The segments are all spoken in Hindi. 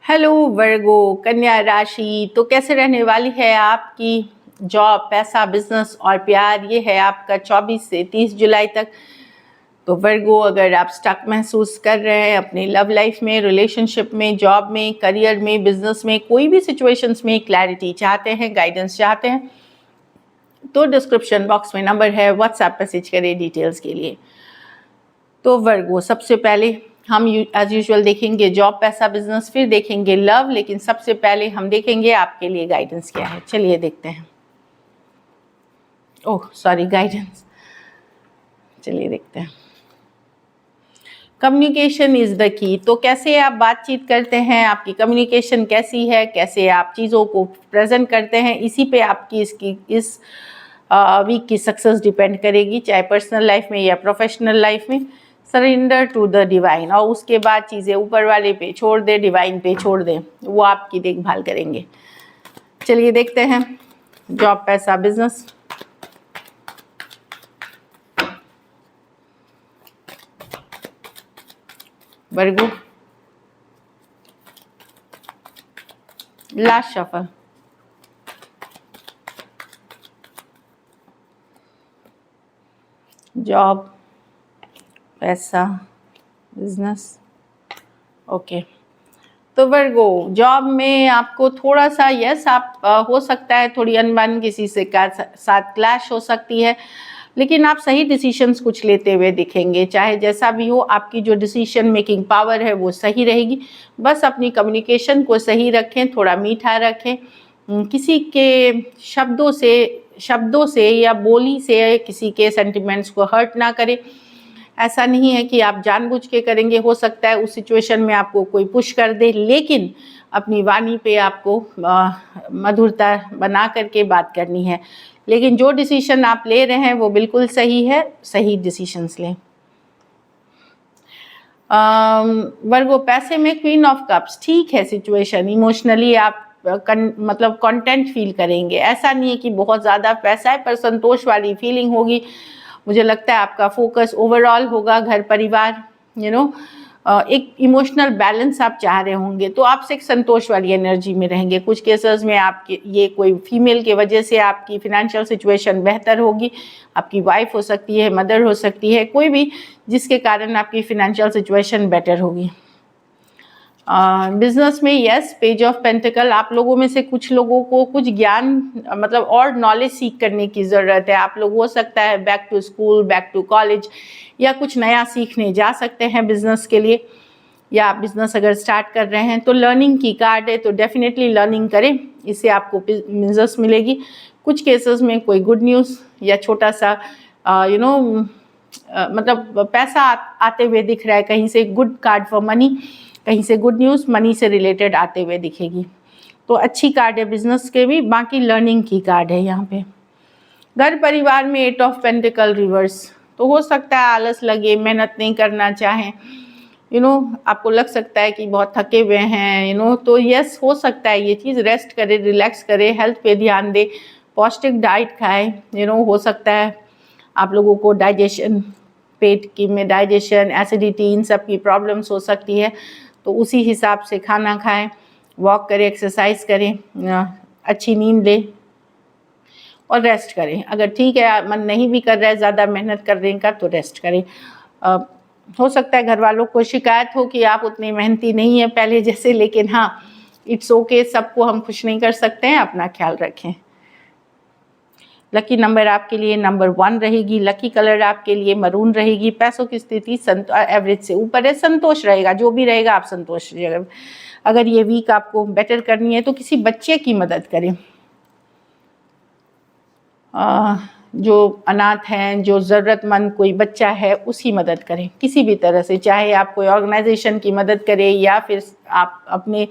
हेलो वर्गो कन्या राशि। तो कैसे रहने वाली है आपकी जॉब, पैसा, बिजनेस और प्यार? ये है आपका 24 से 30 जुलाई तक। तो वर्गो, अगर आप स्टक महसूस कर रहे हैं अपनी लव लाइफ में, रिलेशनशिप में, जॉब में, करियर में, बिजनेस में, कोई भी सिचुएशंस में क्लैरिटी चाहते हैं, गाइडेंस चाहते हैं, तो डिस्क्रिप्शन बॉक्स में नंबर है, व्हाट्सएप मैसेज करें डिटेल्स के लिए। तो वर्गो, सबसे पहले हम एज यूजुअल देखेंगे जॉब, पैसा, बिजनेस, फिर देखेंगे लव, लेकिन सबसे पहले हम देखेंगे आपके लिए गाइडेंस क्या है। चलिए देखते हैं। Oh sorry, guidance. चलिए देखते हैं। Communication is the key. तो कैसे आप बातचीत करते हैं, आपकी कम्युनिकेशन कैसी है, कैसे आप चीज़ों को प्रेजेंट करते हैं, इसी पे आपकी इस वीक की सक्सेस डिपेंड करेगी, चाहे पर्सनल लाइफ में या प्रोफेशनल लाइफ में। सरेंडर टू द डिवाइन, और उसके बाद चीज़ें ऊपर वाले पे छोड़ दें, डिवाइन पे छोड़ दें, वो आपकी देखभाल करेंगे। चलिए देखते हैं जॉब, पैसा, बिजनेस। वर्गो, लास्ट शफल। जॉब, पैसा, बिजनेस। ओके। तो वर्गो, जॉब में आपको थोड़ा सा आप हो सकता है थोड़ी अनबन किसी से का साथ क्लैश हो सकती है, लेकिन आप सही डिसीजंस कुछ लेते हुए दिखेंगे। चाहे जैसा भी हो, आपकी जो डिसीजन मेकिंग पावर है वो सही रहेगी। बस अपनी कम्युनिकेशन को सही रखें, थोड़ा मीठा रखें, किसी के शब्दों से या बोली से किसी के सेंटिमेंट्स को हर्ट ना करें। ऐसा नहीं है कि आप जानबूझ के करेंगे, हो सकता है उस सिचुएशन में आपको कोई पुश कर दे, लेकिन अपनी वाणी पे आपको मधुरता बना करके बात करनी है। लेकिन जो डिसीजन आप ले रहे हैं वो बिल्कुल सही है, सही डिसीजंस लें। वर्गो, पैसे में क्वीन ऑफ कप्स, ठीक है सिचुएशन, इमोशनली आप मतलब कंटेंट फील करेंगे। ऐसा नहीं है कि बहुत ज़्यादा पैसा है, पर संतोष वाली फीलिंग होगी। मुझे लगता है आपका फोकस ओवरऑल होगा घर परिवार, एक इमोशनल बैलेंस आप चाह रहे होंगे, तो आप एक संतोष वाली एनर्जी में रहेंगे। कुछ केसेस में आपके ये कोई फीमेल के वजह से आपकी फिनेंशियल सिचुएशन बेहतर होगी, आपकी वाइफ हो सकती है, मदर हो सकती है, कोई भी जिसके कारण आपकी फिनेंशियल सिचुएशन बेटर होगी। बिजनेस में पेज ऑफ पेंटिकल, आप लोगों में से कुछ लोगों को कुछ ज्ञान मतलब और नॉलेज सीख करने की ज़रूरत है। आप लोग हो सकता है back to school, back to college, या कुछ नया सीखने जा सकते हैं बिजनेस के लिए, या आप बिजनेस अगर स्टार्ट कर रहे हैं तो लर्निंग की कार्ड है, तो डेफिनेटली लर्निंग करें, इससे आपको बिजनेस मिलेगी। कुछ केसेस में कोई गुड न्यूज़ या छोटा सा मतलब पैसा आते हुए दिख रहा है, कहीं से गुड कार्ड फॉर मनी, कहीं से गुड न्यूज़ मनी से रिलेटेड आते हुए दिखेगी, तो अच्छी कार्ड है बिजनेस के भी। बाकी लर्निंग की कार्ड है यहाँ पे। घर परिवार में 8 ऑफ पेंटिकल रिवर्स, तो हो सकता है आलस लगे, मेहनत नहीं करना चाहें, आपको लग सकता है कि बहुत थके हुए हैं, तो हो सकता है ये चीज़। रेस्ट करें, रिलैक्स करें, हेल्थ पे ध्यान दें, पौष्टिक डाइट खाएं। हो सकता है आप लोगों को डाइजेशन, पेट की में डाइजेशन, एसिडिटी, इन सब की प्रॉब्लम्स हो सकती है, तो उसी हिसाब से खाना खाएं, वॉक करें, एक्सरसाइज करें, अच्छी नींद लें और रेस्ट करें। अगर ठीक है, मन नहीं भी कर रहा है ज़्यादा मेहनत करने का, तो रेस्ट करें। हो सकता है घर वालों को शिकायत हो कि आप उतनी मेहनती नहीं है पहले जैसे, लेकिन हाँ, इट्स ओके, सबको हम खुश नहीं कर सकते हैं, अपना ख्याल रखें। लकी नंबर आपके लिए नंबर 1 रहेगी। लकी कलर आपके लिए मरून रहेगी। पैसों की स्थिति एवरेज से ऊपर है, संतोष रहेगा, जो भी रहेगा आप संतोष रहेगा। अगर ये वीक आपको बेटर करनी है तो किसी बच्चे की मदद करें, जो अनाथ हैं, जो ज़रूरतमंद कोई बच्चा है उसकी मदद करें किसी भी तरह से, चाहे आप कोई ऑर्गेनाइजेशन की मदद करें या फिर आप अपने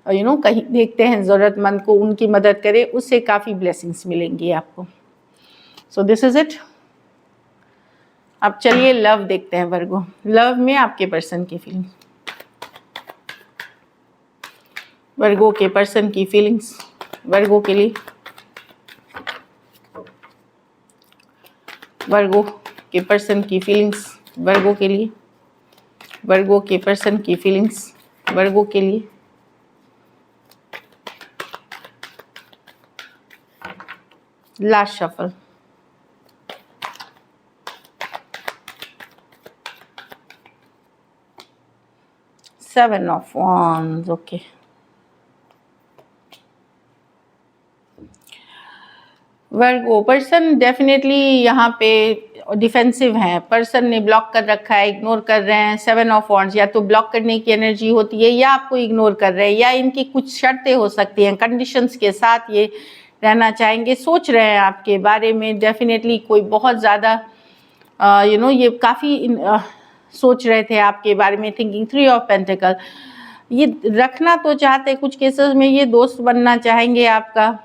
कहीं देखते हैं ज़रूरतमंद को, उनकी मदद करें, उससे काफ़ी ब्लेसिंग्स मिलेंगी आपको। So this is it. अब चलिए लव देखते हैं वर्गो। लव में आपके पर्सन की फीलिंग्स, वर्गो के पर्सन की फीलिंग्स, वर्गो के लिए, वर्गो के पर्सन की फीलिंग्स, वर्गो के लिए, वर्गो के पर्सन की फीलिंग्स, वर्गो के लिए, last shuffle. Seven of wands, okay. Virgo person definitely यहाँ पे डिफेंसिव हैं, पर्सन ने ब्लॉक कर रखा है, इग्नोर कर रहे हैं। सेवन ऑफ वॉन्ड्स या तो ब्लॉक करने की एनर्जी होती है या आपको इग्नोर कर रहे हैं, या इनकी कुछ शर्तें हो सकती हैं, कंडीशंस के साथ ये रहना चाहेंगे, सोच रहे हैं आपके बारे में। डेफिनेटली कोई बहुत ज़्यादा ये काफ़ी सोच रहे थे आपके बारे में। थिंकिंग, थ्री ऑफ पेंटिकल, ये रखना तो चाहते, कुछ केसेस में ये दोस्त बनना चाहेंगे आपका।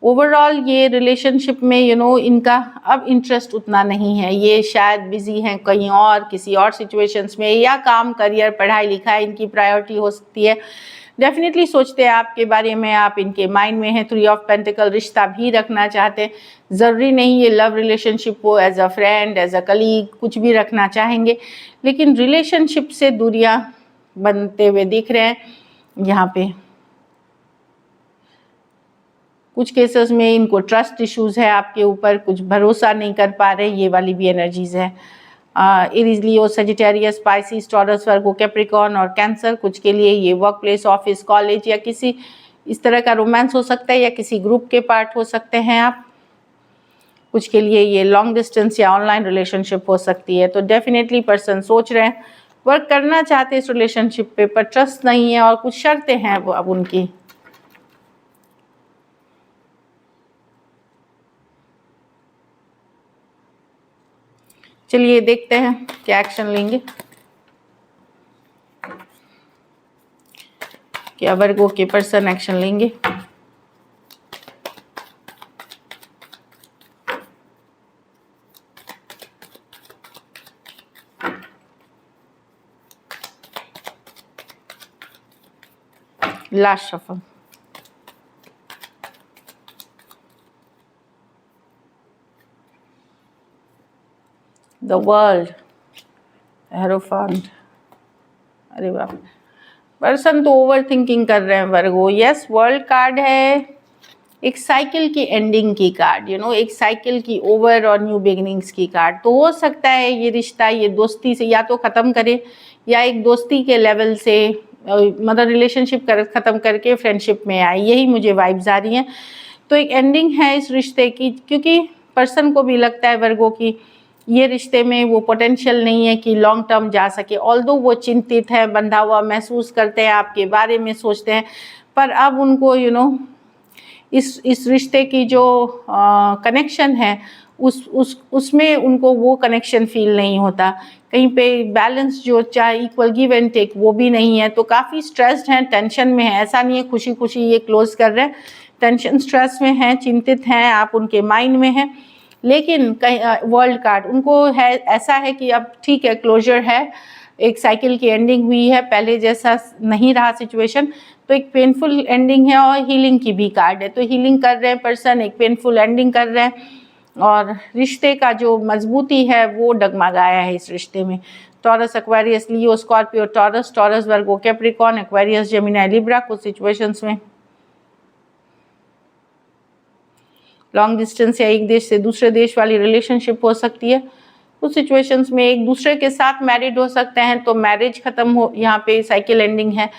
ओवरऑल ये रिलेशनशिप में इनका अब इंटरेस्ट उतना नहीं है, ये शायद बिजी हैं कहीं और, किसी और सिचुएशंस में, या काम, करियर, पढ़ाई लिखाई इनकी प्रायोरिटी हो सकती है। डेफिनेटली सोचते हैं आपके बारे में, आप इनके माइंड में हैं। थ्री ऑफ पेंटिकल, रिश्ता भी रखना चाहते हैं, ज़रूरी नहीं ये लव रिलेशनशिप हो, as a friend, as a colleague, कुछ भी रखना चाहेंगे, लेकिन रिलेशनशिप से दूरियां बनते हुए दिख रहे हैं यहाँ पे। कुछ केसेस में इनको ट्रस्ट इश्यूज है आपके ऊपर, कुछ भरोसा नहीं कर पा रहे, ये वाली भी एनर्जीज है। एरीज, लियो, सजिटेरियस, स्पाइसिस, टॉरस, वर्गो, कैप्रिकॉर्न और कैंसर, कुछ के लिए ये वर्क प्लेस, ऑफिस, कॉलेज या किसी इस तरह का रोमांस हो सकता है, या किसी ग्रुप के पार्ट हो सकते हैं आप। कुछ के लिए ये लॉन्ग डिस्टेंस या ऑनलाइन रिलेशनशिप हो सकती है। तो डेफिनेटली पर्सन सोच रहे हैं, वर्क करना चाहते हैं इस रिलेशनशिप पे, पर ट्रस्ट नहीं है और कुछ शर्तें हैं वो अब उनकी। चलिए देखते हैं क्या एक्शन लेंगे। क्या वर्गो के पर्सन एक्शन लेंगे? Last shuffle. The world, hierophant. अरे बाप, पर्सन तो ओवर थिंकिंग कर रहे हैं वर्गो। यस, वर्ल्ड कार्ड है, एक साइकिल की एंडिंग की कार्ड, एक साइकिल की ओवर और न्यू बिगिनिंग्स की कार्ड। तो हो सकता है ये रिश्ता, ये दोस्ती से या तो ख़त्म करे, या एक दोस्ती के लेवल से मतलब रिलेशनशिप ख़त्म करके फ्रेंडशिप में आए, यही मुझे वाइब्स आ रही हैं। तो एक एंडिंग है इस रिश्ते की, क्योंकि पर्सन को भी लगता है वर्गो की ये रिश्ते में वो पोटेंशियल नहीं है कि लॉन्ग टर्म जा सके। ऑल्दो वो चिंतित है, बंधा हुआ महसूस करते हैं, आपके बारे में सोचते हैं, पर अब उनको इस रिश्ते की जो कनेक्शन है उसमें उनको वो कनेक्शन फील नहीं होता। कहीं पे बैलेंस जो चाहे इक्वल गिव एंड टेक वो भी नहीं है। तो काफ़ी स्ट्रेस्ड हैं, टेंशन में है। ऐसा नहीं है खुशी खुशी ये क्लोज कर रहे हैं, टेंशन स्ट्रेस में हैं, चिंतित हैं, आप उनके माइंड में हैं। लेकिन कहीं वर्ल्ड कार्ड उनको है, ऐसा है कि अब ठीक है, क्लोजर है, एक साइकिल की एंडिंग हुई है, पहले जैसा नहीं रहा सिचुएशन, तो एक पेनफुल एंडिंग है और हीलिंग की भी कार्ड है। तो हीलिंग कर रहे हैं पर्सन, एक पेनफुल एंडिंग कर रहे हैं, और रिश्ते का जो मजबूती है वो डगमगाया है इस रिश्ते में। टॉरस, एक्वेरियस, लियो, स्कॉर्पियो, टॉरस, टॉरस, वर्गो, कैप्रिकॉर्न, एक्वेरियस, जेमिनी, लिब्रा, कुछ सिचुएशंस में लॉन्ग डिस्टेंस या एक देश से दूसरे देश वाली रिलेशनशिप हो सकती है। कुछ सिचुएशंस में एक दूसरे के साथ मैरिड हो सकते हैं, तो मैरिज खत्म हो, यहाँ पे साइकिल एंडिंग है।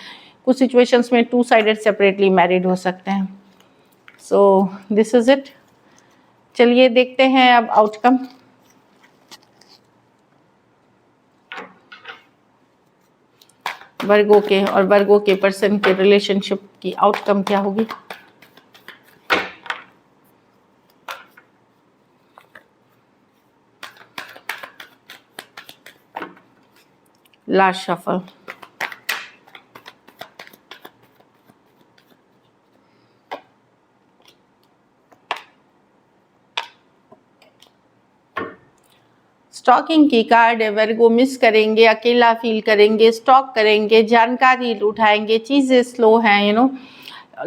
कुछ सिचुएशंस में टू साइडेड सेपरेटली मैरिड हो सकते हैं। So this is it. चलिए देखते हैं अब आउटकम। वर्गो के और वर्गो के पर्सन के रिलेशनशिप की आउटकम क्या होगी। Last shuffle. स्टॉकिंग की कार्ड है। वर्गो मिस करेंगे, अकेला फील करेंगे, स्टॉक करेंगे, जानकारी उठाएंगे, चीज़ें स्लो हैं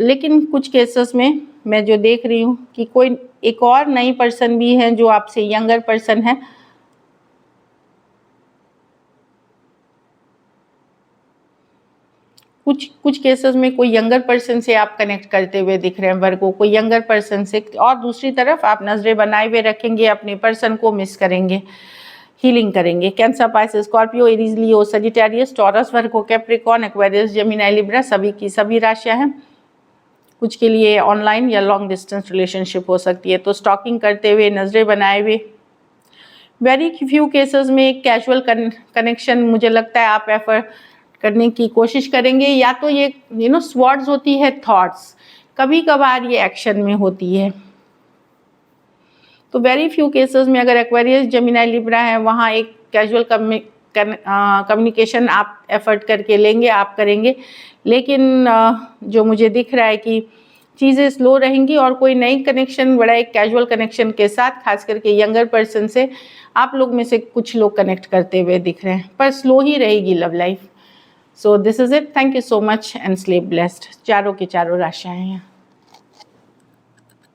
लेकिन कुछ केसेस में मैं जो देख रही हूँ कि कोई एक और नई पर्सन भी है जो आपसे यंगर पर्सन है। कुछ कुछ केसेस में कोई यंगर पर्सन से आप कनेक्ट करते हुए दिख रहे हैं वर्गो, कोई यंगर पर्सन से। और दूसरी तरफ आप नजरें बनाए हुए रखेंगे, अपने पर्सन को मिस करेंगे, हीलिंग करेंगे। कैंसर, पाइसेस, स्कॉर्पियो, एरीज, लियो, सजिटेरियस, टॉरस, वर्गो, कैप्रिकॉर्न, एक्वेरियस, जेमिनी, लिब्रा, सभी की सभी राशियां हैं। कुछ के लिए ऑनलाइन या लॉन्ग डिस्टेंस रिलेशनशिप हो सकती है। तो स्टॉकिंग करते हुए, नजरें बनाए हुए, वेरी फ्यू केसेस में कैजुअल कनेक्शन मुझे लगता है आप एफर्ट करने की कोशिश करेंगे। या तो ये स्वॉर्ड्स होती है थॉट्स, कभी कभार ये एक्शन में होती है। तो वेरी फ्यू केसेस में अगर एक्वेरियस, जेमिनी, लिब्रा है, वहाँ एक कैजुअल कम्युनिकेशन आप एफर्ट करके लेंगे, आप करेंगे। लेकिन जो मुझे दिख रहा है कि चीज़ें स्लो रहेंगी और कोई नई कनेक्शन, बड़ा एक कैजुअल कनेक्शन के साथ, खास करके यंगर पर्सन से आप लोग में से कुछ लोग कनेक्ट करते हुए दिख रहे हैं, पर स्लो ही रहेगी love life. So this is it, thank you so much and sleep blessed. चारों की चारों राशियाँ हैं।